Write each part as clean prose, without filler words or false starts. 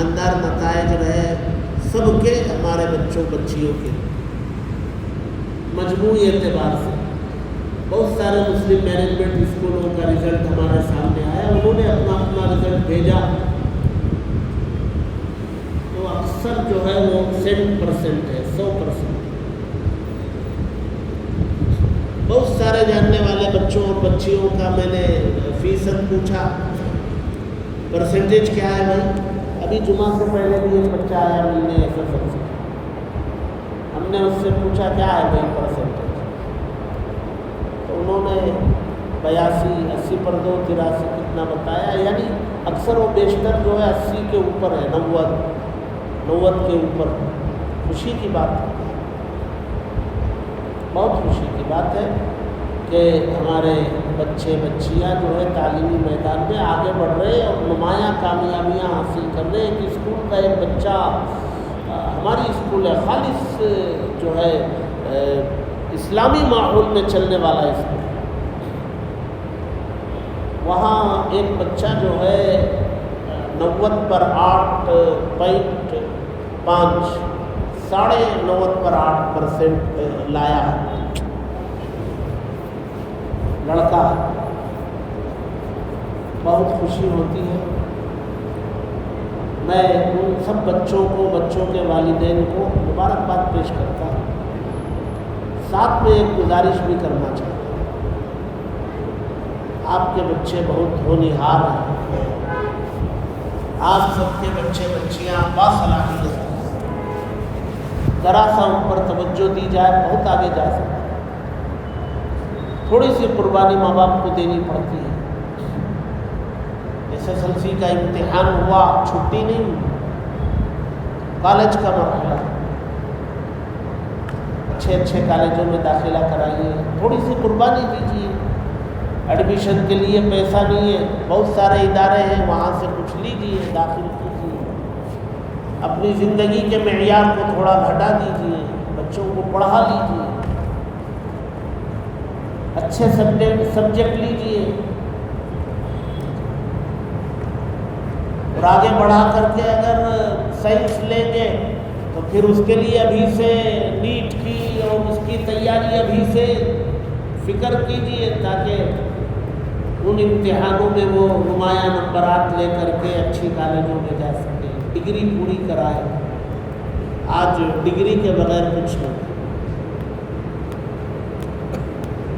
شاندار نتائج رہے سب کے، ہمارے بچوں بچیوں کے مجموعی اعتبار سے۔ بہت سارے مسلم مینجمنٹ اسکولوں کا رزلٹ ہمارے سامنے آیا، انہوں نے اپنا اپنا رزلٹ بھیجا تو اکثر جو ہے وہ 100% ہے، 100%۔ بہت سارے جاننے والے بچوں اور بچیوں کا میں نے فیصد پوچھا، پرسنٹیج کیا ہے بھائی؟ ابھی جمعہ سے پہلے بھی ایک بچہ آیا ملنے SSL سے، ہم نے اس سے پوچھا کیا ہے بھائی پرسنٹیج، تو انہوں نے 82، 80 پر 2، 83 کتنا بتایا، یعنی اکثر و بیشتر جو ہے 80 کے اوپر ہے، 90 کے اوپر۔ خوشی کی بات ہے، بہت خوشی کی بات ہے کہ ہمارے بچے بچیاں جو ہے تعلیمی میدان میں آگے بڑھ رہے ہیں اور نمایاں کامیابیاں حاصل کر رہے ہیں۔ کہ اسکول کا ایک بچہ، ہماری اسکول ہے خالص جو ہے اسلامی ماحول میں چلنے والا اسکول، وہاں ایک بچہ جو ہے 90 پر 8.5، 90 پر 8% لایا ہے، لڑکا۔ بہت خوشی ہوتی ہے۔ میں ان سب بچوں کو، بچوں کے والدین کو مبارکباد پیش کرتا ہوں۔ ساتھ میں ایک گزارش بھی کرنا چاہتا ہوں، آپ کے بچے بہت ہونہار ہیں، آپ سب کے بچے بچیاں باصلاحیت ہیں، ذرا سا ان پر توجہ دی جائے بہت آگے جا سکتے ہیں۔ تھوڑی سی قربانی ماں باپ کو دینی پڑتی ہے۔ SSLC کا امتحان ہوا، چھٹی نہیں ہوئی، کالج کا مرحلہ، اچھے کالجوں میں داخلہ کرائیے، تھوڑی سی قربانی دیجیے۔ ایڈمیشن کے لیے پیسہ نہیں ہے، بہت سارے ادارے ہیں، وہاں سے کچھ لیجیے، داخل کیجیے، اپنی زندگی کے معیار کو تھوڑا گھٹا دیجیے، بچوں کو پڑھا لیجیے، اچھے سبجیکٹ لیجیے، اور آگے بڑھا کر کے اگر سائنس لیں گے تو پھر اس کے لیے ابھی سے نیٹ کی اور اس کی تیاری ابھی سے فکر کیجیے، تاکہ ان امتحانوں میں وہ نمایاں نمبرات لے کر کے اچھی کالجوں میں جا سکے، ڈگری پوری کرائے۔ آج ڈگری کے بغیر کچھ نہیں۔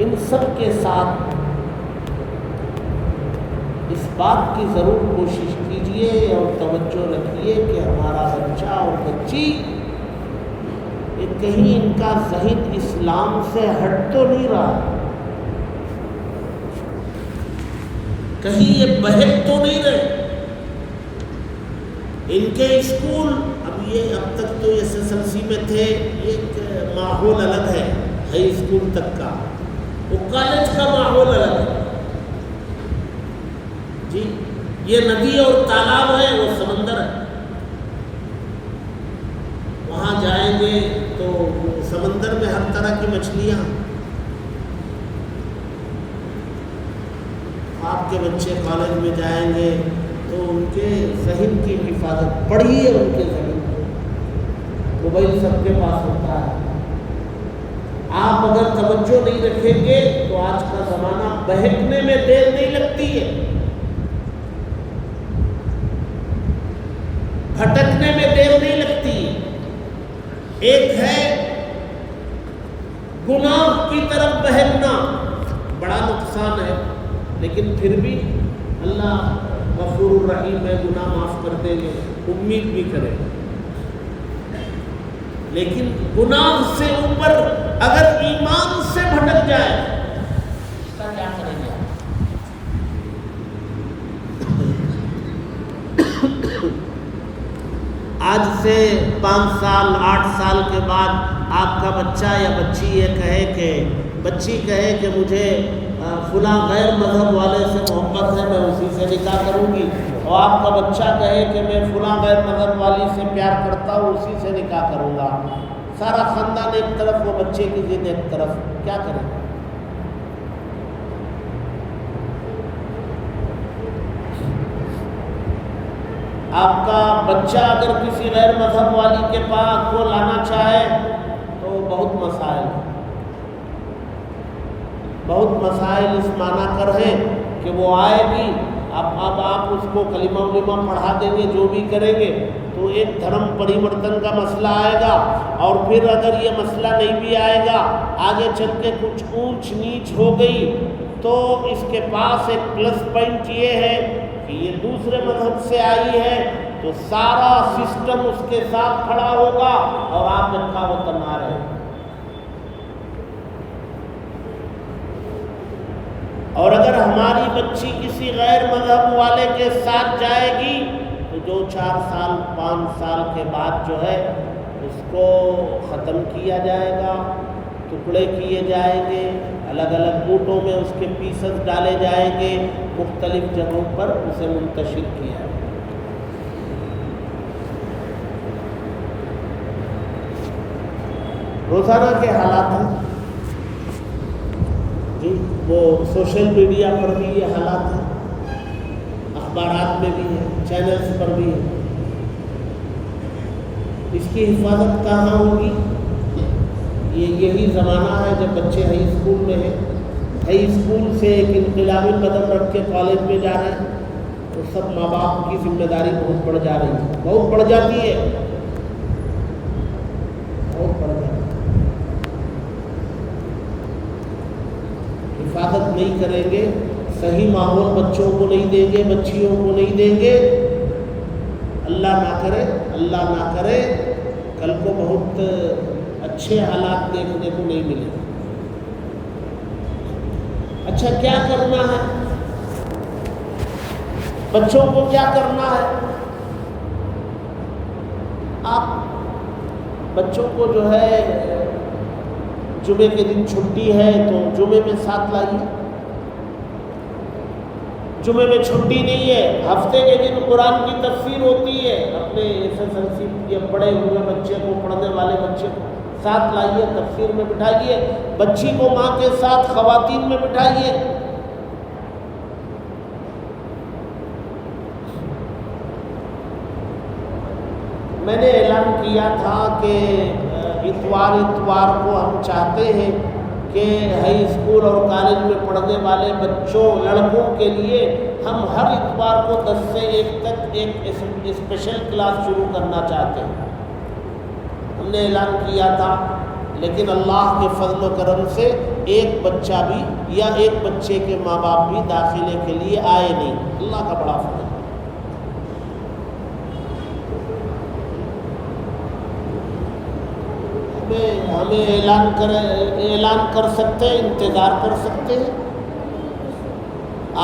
ان سب کے ساتھ اس بات کی ضرور کوشش کیجیے اور توجہ رکھیے کہ ہمارا بچہ اور بچی کہیں ان کا ذہن اسلام سے ہٹ تو نہیں رہا، کہیں یہ بہک تو نہیں رہے۔ ان کے اسکول اب تک تو SSLC میں تھے، ایک ماحول الگ ہے ہائی اسکول تک کا، وہ کالج کا ماحول الگ ہے جی۔ یہ ندی اور تالاب ہے، وہ سمندر ہے، وہاں جائیں گے تو سمندر میں ہر طرح کی مچھلیاں۔ آپ کے بچے کالج میں جائیں گے تو ان کے ذہن کی حفاظت، پڑھیے ان کے ذہن کو، موبائل سب کے پاس ہوتا ہے، آپ اگر توجہ نہیں رکھیں گے تو آج کا زمانہ بہکنے میں دیر نہیں لگتی ہے، بھٹکنے میں دیر نہیں لگتی ہے۔ ایک ہے گناہ کی طرف بہکنا، بڑا نقصان ہے، لیکن پھر بھی اللہ غفور الرحیم ہے، گناہ معاف کر دیں گے، امید بھی کریں۔ لیکن گناہ سے اوپر اگر ایمان سے بھٹک جائے اس کا کیا کریں گے؟ آج سے 5 سال 8 سال کے بعد آپ کا بچہ یا بچی یہ کہے کہ مجھے فلاں غیر مذہب والے سے محبت ہے، میں اسی سے نکاح کروں گی، اور آپ کا بچہ کہے کہ میں فلاں غیر مذہب والی سے پیار کرتا ہوں، اسی سے نکاح کروں گا، سارا خاندان ایک طرف، وہ بچے کی ضد ایک طرف، کیا کریں؟ آپ کا بچہ اگر کسی غیر مذہب والی کے پاس کو لانا چاہے تو بہت مسائل اس معنی کر ہیں کہ وہ آئے گی، اب آپ اس کو کلمہ ولیمہ پڑھا دیں گے، جو بھی کریں گے تو ایک دھرم پریورتن کا مسئلہ آئے گا، اور پھر اگر یہ مسئلہ نہیں بھی آئے گا، آگے چل کے کچھ اونچ نیچ ہو گئی تو اس کے پاس ایک پلس پوائنٹ یہ ہے کہ یہ دوسرے مذہب سے آئی ہے تو سارا سسٹم اس کے ساتھ کھڑا ہوگا اور آپ اکھا و تنا رہے۔ اور اگر ہماری بچی کسی غیر مذہب والے کے ساتھ جائے گی تو جو 4 سال 5 سال کے بعد جو ہے اس کو ختم کیا جائے گا، ٹکڑے کیے جائیں گے، الگ الگ بوٹوں میں اس کے پیسز ڈالے جائیں گے، مختلف جگہوں پر اسے منتشر کیا جائے گا۔ روزانہ کے حالات ہیں جی، وہ سوشل میڈیا پر بھی یہ حالات ہیں، اخبارات میں بھی ہے، چینلز پر بھی ہے۔ اس کی حفاظت کہاں ہوگی؟ یہی زمانہ ہے جب بچے ہائی اسکول میں ہیں، ہائی اسکول سے ایک انقلابی قدم رکھ کے کالج میں جا رہے ہیں، تو سب ماں باپ کی ذمہ داری بہت بڑھ جا رہی ہے، بہت بڑھ جاتی ہے، بہت بڑھ جاتی ہے۔ حفاظت نہیں کریں گے، صحیح ماحول بچوں کو نہیں دیں گے، بچیوں کو نہیں دیں گے، اللہ نہ کرے کل کو بہت اچھے حالات دیکھنے کو نہیں ملے۔ اچھا، کیا کرنا ہے بچوں کو؟ کیا کرنا ہے؟ آپ بچوں کو جو ہے جمعے کے دن چھٹی ہے تو جمعے میں ساتھ لائیے۔ جمعے میں چھٹی نہیں ہے، ہفتے کے دن قرآن کی تفسیر ہوتی ہے، اپنے SSLC یا پڑھے ہوئے بچے کو، پڑھنے والے بچے کو ساتھ لائیے، تفسیر میں بٹھائیے، بچی کو ماں کے ساتھ خواتین میں بٹھائیے۔ میں نے اعلان کیا تھا کہ اتوار کو ہم چاہتے ہیں کہ ہائی اسکول اور کالج میں پڑھنے والے بچوں، لڑکوں کے لیے ہم ہر اتوار کو 10 سے 1 تک ایک اسپیشل کلاس شروع کرنا چاہتے ہیں۔ ہم نے اعلان کیا تھا، لیکن اللہ کے فضل و کرم سے ایک بچہ بھی یا ایک بچے کے ماں باپ بھی داخلے کے لیے آئے نہیں، اللہ کا بڑا فضل۔ ہمیں اعلان کر سکتے ہیں، انتظار کر سکتے ہیں،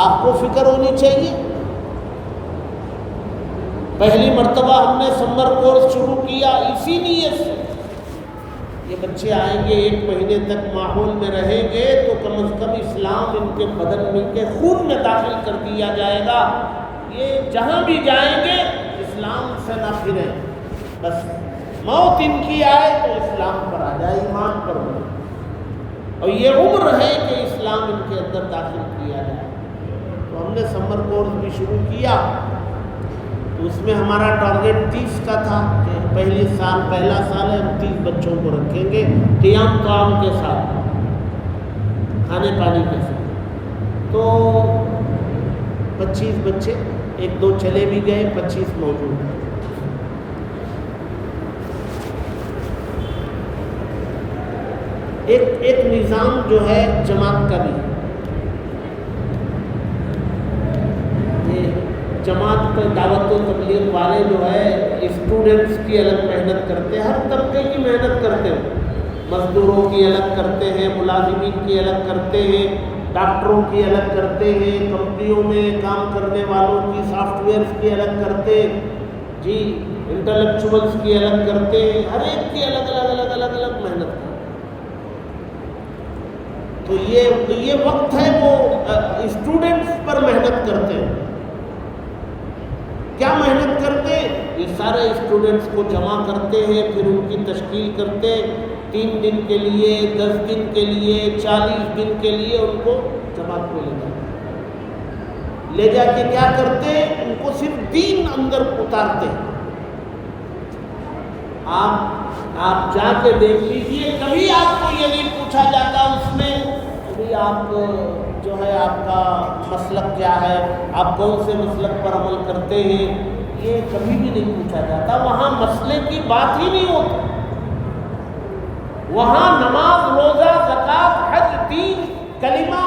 آپ کو فکر ہونی چاہیے۔ پہلی مرتبہ ہم نے سمر کورس شروع کیا اسی نیت سے، یہ بچے آئیں گے، 1 مہینے تک ماحول میں رہیں گے تو کم از کم اسلام ان کے بدن میں، کے خون میں داخل کر دیا جائے گا، یہ جہاں بھی جائیں گے اسلام سے نہ پھریں، بس موت ان کی آئے تو اسلام پر آ جائے، ایمان پر ہو، اور یہ عمر ہے کہ اسلام ان کے اندر داخل کیا جائے۔ تو ہم نے سمر کورس بھی شروع کیا، تو اس میں ہمارا ٹارگیٹ 30 کا تھا کہ پہلا سال ہے، ہم 30 بچوں کو رکھیں گے، قیام قام کے ساتھ، کھانے پانی کے ساتھ۔ تو 25 بچے، 1-2 چلے بھی گئے، 25 موجود ہیں۔ ایک نظام جو ہے جماعت کا بھی، جماعت دعوت و تبلیغ والے جو ہے اسٹوڈنٹس کی الگ محنت کرتے ہیں، ہر طبقے کی محنت کرتے ہیں، مزدوروں کی الگ کرتے ہیں، ملازمین کی الگ کرتے ہیں، ڈاکٹروں کی الگ کرتے ہیں، کمپنیوں میں کام کرنے والوں کی، سافٹ ویئرس کی الگ کرتے ہیں جی، انٹلیکچوئلس کی الگ کرتے ہیں، ہر ایک کی الگ الگ محنت کرتے ہیں۔ تو یہ وقت ہے وہ اسٹوڈنٹس پر محنت کرتے ہیں۔ کیا محنت کرتے ہیں؟ یہ سارے اسٹوڈنٹس کو جمع کرتے ہیں، پھر ان کی تشکیل کرتے ہیں، 3 دن کے لیے، 10 دن کے لیے، 40 دن کے لیے ان کو جماعت میں لے جا کے کیا کرتے ہیں؟ ان کو صرف دین اندر اتارتے ہیں. آپ جا کے دیکھ لیجیے, کبھی آپ کو یہ نہیں پوچھا جاتا اس میں کبھی آپ جو ہے آپ کا مسلک کیا ہے, آپ کون سے مسلک پر عمل کرتے ہیں, یہ کبھی بھی نہیں پوچھا جاتا. وہاں مسئلے کی بات ہی نہیں ہوتی. وہاں نماز, روزہ, زکوٰۃ, حج, دین, کلمہ,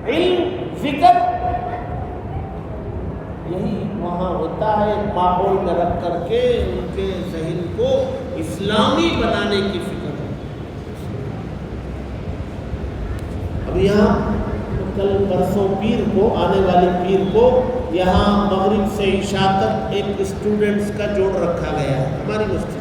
علم, ذکر, یہی وہاں ہوتا ہے. ایک ماحول میں رکھ کر کے ان کے ذہن کو اسلامی بنانے کی فکر ہے. اب یہاں کل پرسوں پیر کو, آنے والی پیر کو, یہاں مغرب سے عشاء تک ایک اسٹوڈنٹس کا جوڑ رکھا گیا ہے ہماری مسجد.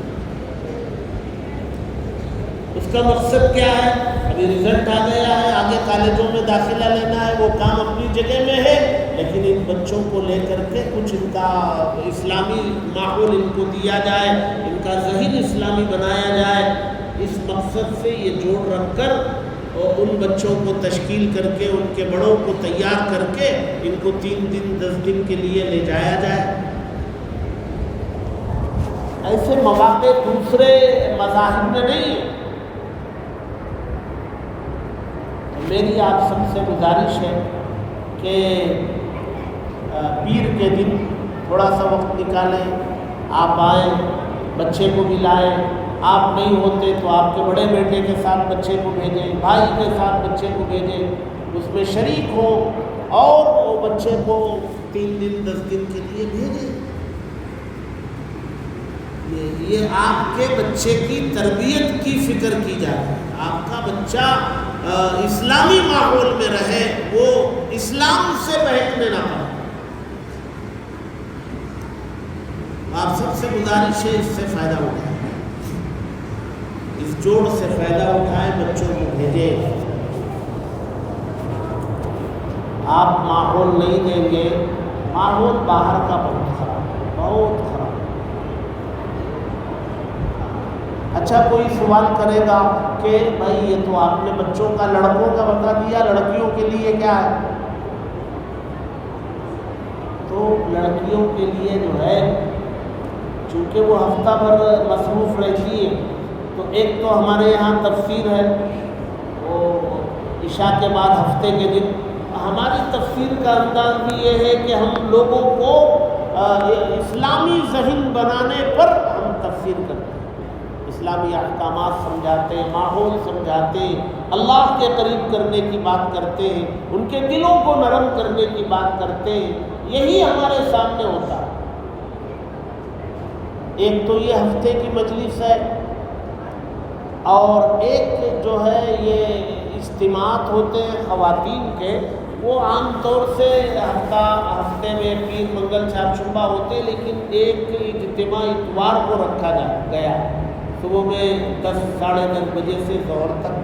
اس کا مقصد کیا ہے؟ ابھی رزلٹ آ گیا ہے, آگے کالجوں میں داخلہ لینا ہے, وہ کام اپنی جگہ میں ہے, لیکن ان بچوں کو لے کر کے کچھ ان کا اسلامی ماحول ان کو دیا جائے, ان کا ذہن اسلامی بنایا جائے. اس مقصد سے یہ جوڑ رکھ کر اور ان بچوں کو تشکیل کر کے, ان کے بڑوں کو تیار کر کے ان کو 3 دن 10 دن کے لیے لے جایا جائے. ایسے مواقع دوسرے مذاہب میں نہیں ہیں. میری آپ سب سے گزارش ہے کہ پیر کے دن تھوڑا سا وقت نکالیں, آپ آئیں, بچے کو بھی لائیں. آپ نہیں ہوتے تو آپ کے بڑے بیٹے کے ساتھ بچے کو بھیجیں, بھائی کے ساتھ بچے کو بھیجیں, اس میں شریک ہوں اور وہ بچے کو 3 دن 10 دن کے لیے بھیجیں. یہ آپ کے بچے کی تربیت کی فکر کی جائے. آپ کا بچہ اسلامی ماحول میں رہے, وہ اسلام سے بہکنے نہ پائے. آپ سب سے گزارش ہے اس سے فائدہ اٹھائیں, اس جوڑ سے فائدہ اٹھائیں, بچوں کو بھیجیں. آپ ماحول نہیں دیں گے, ماحول باہر کا بہت خراب ہے, بہت خراب. اچھا کوئی سوال کرے گا کہ بھائی یہ تو آپ نے بچوں کا, لڑکوں کا بتا دیا, لڑکیوں کے لیے کیا ہے؟ تو لڑکیوں کے لیے جو ہے چونکہ وہ ہفتہ بھر مصروف رہتی ہے, تو ایک تو ہمارے یہاں تفسیر ہے وہ عشاء کے بعد ہفتے کے دن. ہماری تفسیر کا انداز بھی یہ ہے کہ ہم لوگوں کو اسلامی ذہن بنانے پر ہم تفسیر کرتے ہیں, اسلامی احکامات سمجھاتے ہیں, ماحول سمجھاتے ہیں, اللہ کے قریب کرنے کی بات کرتے ہیں, ان کے دلوں کو نرم کرنے کی بات کرتے ہیں. یہی ہمارے سامنے ہوتا ہے. ایک تو یہ ہفتے کی مجلس ہے, اور ایک جو ہے یہ اجتماعات ہوتے ہیں خواتین کے, وہ عام طور سے ہفتے میں پیر منگل چہارشنبہ ہوتے ہیں, لیکن ایک اجتماع اتوار کو رکھا گیا صبح میں 10 ساڑھے 10 بجے سے ظہر تک.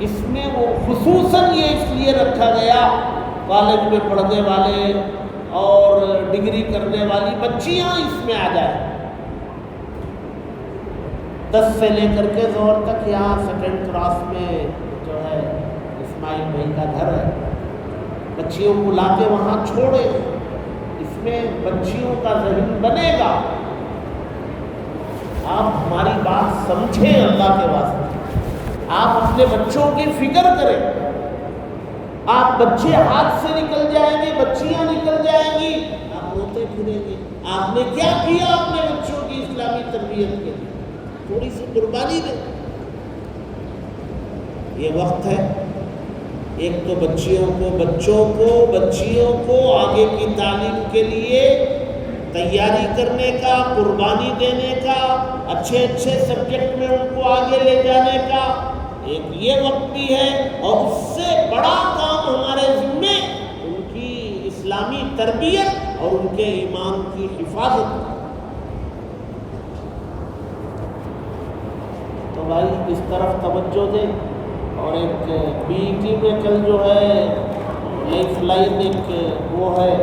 اس میں وہ خصوصاً یہ اس لیے رکھا گیا کالج میں پڑھنے والے اور ڈگری کرنے والی بچیاں اس میں آ جائیں. 10 سے لے کر کے ظہر تک یہاں 2nd کراس میں جو ہے اسماعیل بھائی کا گھر ہے, بچیوں کو لا کے وہاں چھوڑے. اس میں بچیوں کا ذہن بنے گا. آپ ہماری بات سمجھیں اللہ کے واسطے, آپ اپنے بچوں کی فکر کریں. آپ بچے ہاتھ سے نکل جائیں گے, بچیاں نکل جائیں گی, آپ روتے پھریں گے. آپ نے کیا کیا اپنے بچوں کی اسلامی تربیت کے لیے؟ تھوڑی سی قربانی دیں. یہ وقت ہے ایک تو بچیوں کو آگے کی تعلیم کے لیے تیاری کرنے کا, قربانی دینے کا, اچھے سبجیکٹ میں ان کو آگے لے جانے کا ایک یہ وقت بھی ہے. اور اس سے بڑا کام ہمارے ذمے ان کی اسلامی تربیت اور ان کے ایمان کی حفاظت. تو بھائی اس طرف توجہ دیں. اور ایک BET میں کل جو ہے لائف لائن ایک وہ ہے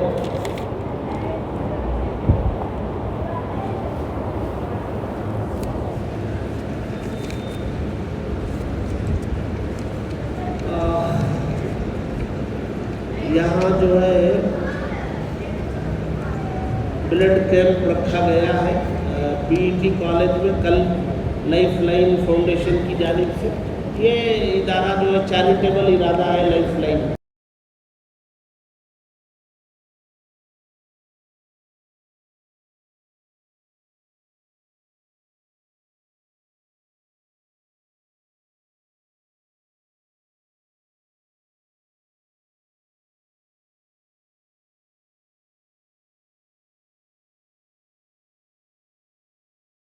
یہاں جو ہے بلڈ کیمپ رکھا گیا ہے PET کالج میں کل لائف لائن فاؤنڈیشن کی جانب سے. یہ ادارہ جو ہے چیریٹیبل ادارہ ہے لائف لائن.